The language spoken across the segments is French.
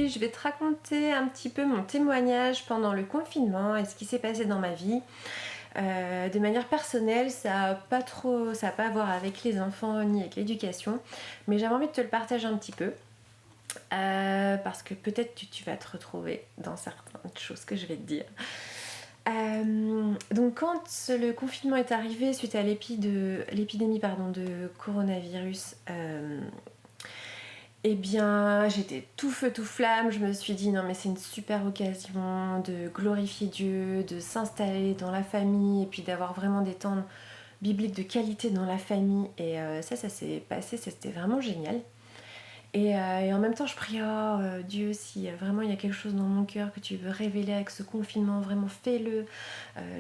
aujourd'hui je vais te raconter un petit peu mon témoignage pendant le confinement et ce qui s'est passé dans ma vie. De manière personnelle, ça a pas à voir avec les enfants ni avec l'éducation, mais j'avais envie de te le partager un petit peu. Parce que peut-être tu vas te retrouver dans certaines choses que je vais te dire. Donc quand le confinement est arrivé suite à l'épidémie de coronavirus, eh bien j'étais tout feu tout flamme. Je me suis dit non mais c'est une super occasion de glorifier Dieu, de s'installer dans la famille et puis d'avoir vraiment des temps bibliques de qualité dans la famille. Et ça s'est passé, c'était vraiment génial. Et en même temps, je prie, Dieu, si vraiment il y a quelque chose dans mon cœur que tu veux révéler avec ce confinement, vraiment fais-le.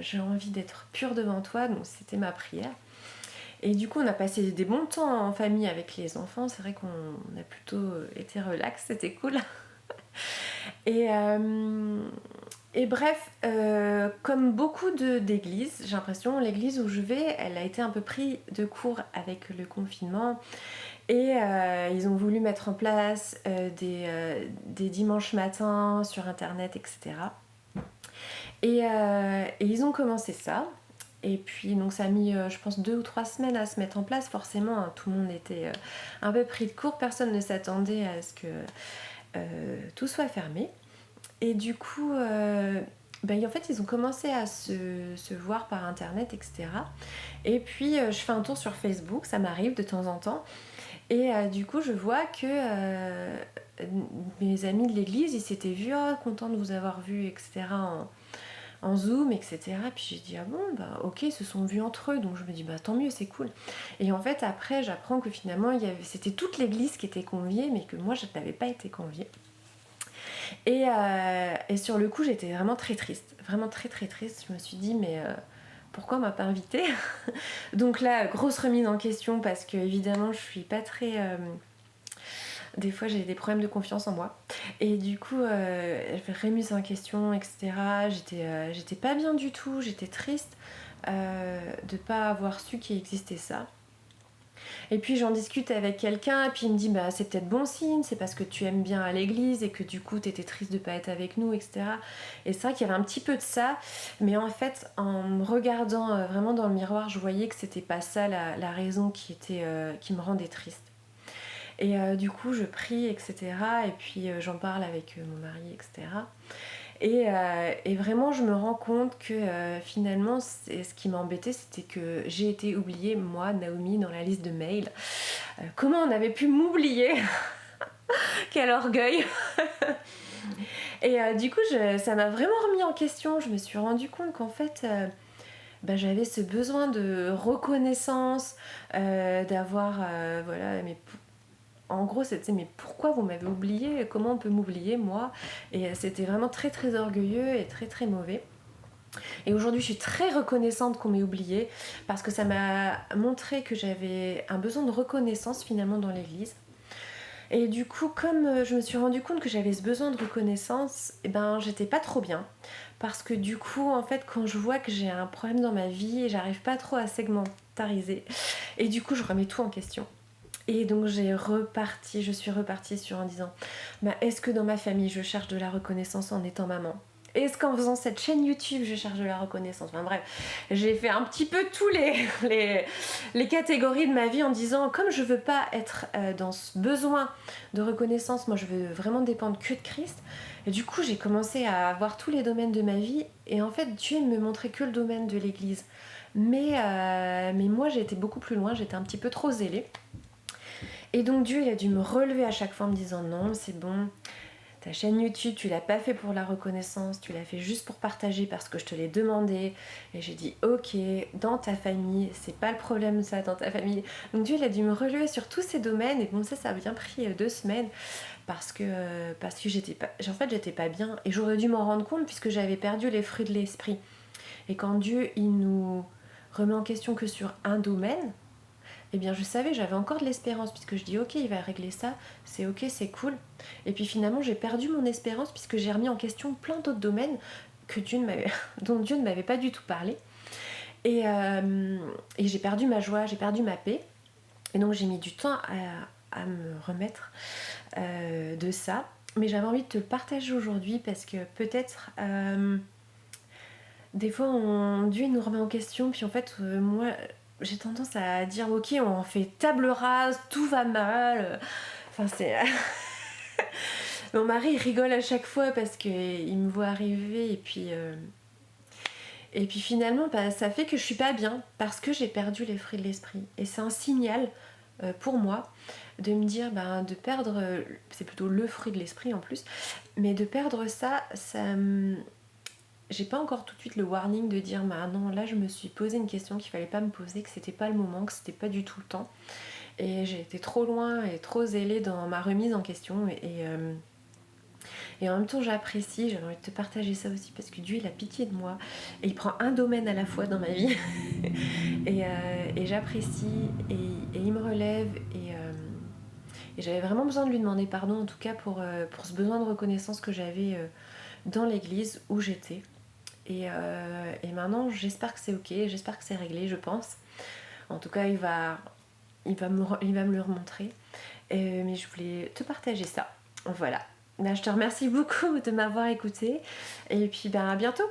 J'ai envie d'être pure devant toi, donc c'était ma prière. Et du coup, on a passé des bons temps en famille avec les enfants. C'est vrai qu'on a plutôt été relax, c'était cool. Et, euh, et bref, comme beaucoup d'églises, j'ai l'impression, l'église où je vais, elle a été un peu prise de court avec le confinement. Et ils ont voulu mettre en place des dimanches matins sur internet, etc. Et ils ont commencé ça. Et puis donc ça a mis, je pense, 2 ou 3 semaines à se mettre en place. Forcément, hein, tout le monde était un peu pris de court. Personne ne s'attendait à ce que tout soit fermé. Et du coup, en fait, ils ont commencé à se voir par internet, etc. Et puis, je fais un tour sur Facebook, ça m'arrive de temps en temps. Et du coup, je vois que mes amis de l'église, ils s'étaient vus, contents de vous avoir vu, etc. en Zoom, etc. Puis j'ai dit, ah bon, bah ok, ils se sont vus entre eux, donc je me dis, bah tant mieux, c'est cool. Et en fait, après, j'apprends que finalement, c'était toute l'église qui était conviée, mais que moi, je n'avais pas été conviée. Et sur le coup, j'étais vraiment très triste, vraiment très très triste. Je me suis dit, mais pourquoi on m'a pas invitée? Donc là, grosse remise en question parce que évidemment, je suis pas très. Des fois, j'ai des problèmes de confiance en moi. Et du coup, remise en question, etc. J'étais pas bien du tout, j'étais triste de pas avoir su qu'il existait ça. Et puis j'en discute avec quelqu'un et puis il me dit bah c'est peut-être bon signe, c'est parce que tu aimes bien à l'église et que du coup t'étais triste de pas être avec nous, etc. Et c'est vrai qu'il y avait un petit peu de ça, mais en fait en me regardant vraiment dans le miroir, je voyais que c'était pas ça la raison qui me rendait triste. Et du coup je prie, etc. Et puis j'en parle avec mon mari, etc. Et vraiment, je me rends compte que finalement, ce qui m'embêtait, c'était que j'ai été oubliée, moi, Naomi, dans la liste de mails. Comment on avait pu m'oublier? Quel orgueil! Et du coup, ça m'a vraiment remis en question. Je me suis rendu compte qu'en fait, j'avais ce besoin de reconnaissance, d'avoir, voilà, en gros, c'était mais pourquoi vous m'avez oublié? Comment on peut m'oublier, moi? Et c'était vraiment très très orgueilleux et très très mauvais. Et aujourd'hui, je suis très reconnaissante qu'on m'ait oubliée parce que ça m'a montré que j'avais un besoin de reconnaissance finalement dans l'église. Et du coup, comme je me suis rendu compte que j'avais ce besoin de reconnaissance, j'étais pas trop bien. Parce que du coup, en fait, quand je vois que j'ai un problème dans ma vie, j'arrive pas trop à segmentariser. Et du coup, je remets tout en question. Et donc je suis repartie en disant est-ce que dans ma famille je cherche de la reconnaissance en étant maman? Est-ce qu'en faisant cette chaîne YouTube je cherche de la reconnaissance? Enfin bref, j'ai fait un petit peu tous les catégories de ma vie en disant comme je veux pas être dans ce besoin de reconnaissance, moi je veux vraiment dépendre que de Christ. Et du coup j'ai commencé à voir tous les domaines de ma vie et en fait Dieu ne me montrait que le domaine de l'église. Mais moi j'ai été beaucoup plus loin, j'étais un petit peu trop zélée. Et donc Dieu il a dû me relever à chaque fois en me disant non c'est bon, ta chaîne YouTube tu l'as pas fait pour la reconnaissance, tu l'as fait juste pour partager parce que je te l'ai demandé. Et j'ai dit ok, dans ta famille, c'est pas le problème ça dans ta famille. Donc Dieu il a dû me relever sur tous ces domaines. Et bon ça a bien pris 2 semaines parce que j'étais pas bien. Et j'aurais dû m'en rendre compte puisque j'avais perdu les fruits de l'esprit. Et quand Dieu il nous remet en question que sur un domaine, eh bien je savais, j'avais encore de l'espérance puisque je dis ok il va régler ça, c'est ok, c'est cool. Et puis finalement j'ai perdu mon espérance puisque j'ai remis en question plein d'autres domaines dont Dieu ne m'avait pas du tout parlé. Et j'ai perdu ma joie, j'ai perdu ma paix. Et donc j'ai mis du temps à me remettre de ça. Mais j'avais envie de te le partager aujourd'hui parce que peut-être des fois Dieu il nous remet en question, puis en fait moi j'ai tendance à dire ok on fait table rase, tout va mal. Enfin c'est... Mon mari il rigole à chaque fois parce qu'il me voit arriver et puis finalement bah, ça fait que je suis pas bien parce que j'ai perdu les fruits de l'esprit. Et c'est un signal pour moi de me dire bah, de perdre, c'est plutôt le fruit de l'esprit en plus, mais de perdre ça, j'ai pas encore tout de suite le warning de dire bah non là je me suis posé une question qu'il fallait pas me poser, que c'était pas le moment, que c'était pas du tout le temps. Et j'ai été trop loin et trop zélée dans ma remise en question et en même temps j'apprécie, j'avais envie de te partager ça aussi parce que Dieu il a pitié de moi et il prend un domaine à la fois dans ma vie et j'apprécie et il me relève et j'avais vraiment besoin de lui demander pardon en tout cas pour ce besoin de reconnaissance que j'avais dans l'église où j'étais et maintenant j'espère que c'est ok, j'espère que c'est réglé, je pense. En tout cas il va me le remontrer. Mais je voulais te partager ça. Voilà. Là, je te remercie beaucoup de m'avoir écouté. Et puis ben, à bientôt.